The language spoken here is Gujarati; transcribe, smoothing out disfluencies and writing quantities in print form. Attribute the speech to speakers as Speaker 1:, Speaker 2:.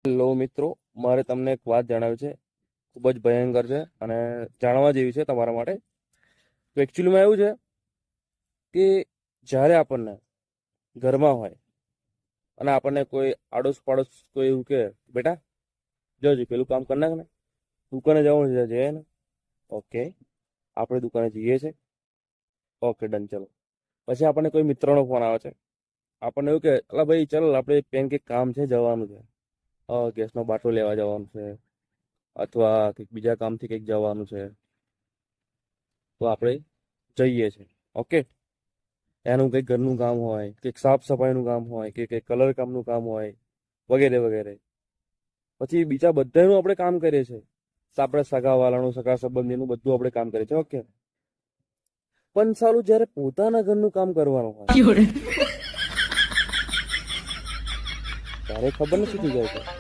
Speaker 1: હેલો મિત્રો, મારે તમને એક વાત જણાવી છે. ખૂબ જ ભયંકર છે અને જાણવા જેવી છે તમારા માટે. તો એકચ્યુઅલીમાં એવું છે કે જ્યારે આપણને ઘરમાં હોય અને આપણને કોઈ આડોશ પાડોશ કોઈ એવું કે બેટા જોજી પેલું કામ કરી નાખ ને, દુકાને જવાનું છે જઈએ ને. ઓકે, આપણે દુકાને જઈએ છે. ઓકે ડન, ચલો. પછી આપણને કોઈ મિત્રનો ફોન આવે છે. આપણને એવું કે અલા ભાઈ ચાલ આપણે પેન કંઈક કામ છે, જવાનું છે. ગેસનો બાટલો લેવા જવાનું છે અથવા કંઈક બીજા કામથી કંઈક જવાનું છે, તો આપણે જઈએ છીએ. ઓકે, એનું કંઈક ઘરનું કામ હોય, કંઈક સાફ સફાઈનું કામ હોય, કે કંઈક કલર કામનું કામ હોય, વગેરે વગેરે. પછી બીજા બધાનું આપણે કામ કરીએ છીએ. આપણે સગાવાલાનું, સગા સંબંધીનું બધું આપણે કામ કરીએ છીએ. ઓકે, પણ સારું જ્યારે પોતાના ઘરનું કામ કરવાનું હોય ત્યારે ખબર નથી શું થઈ જાય છે.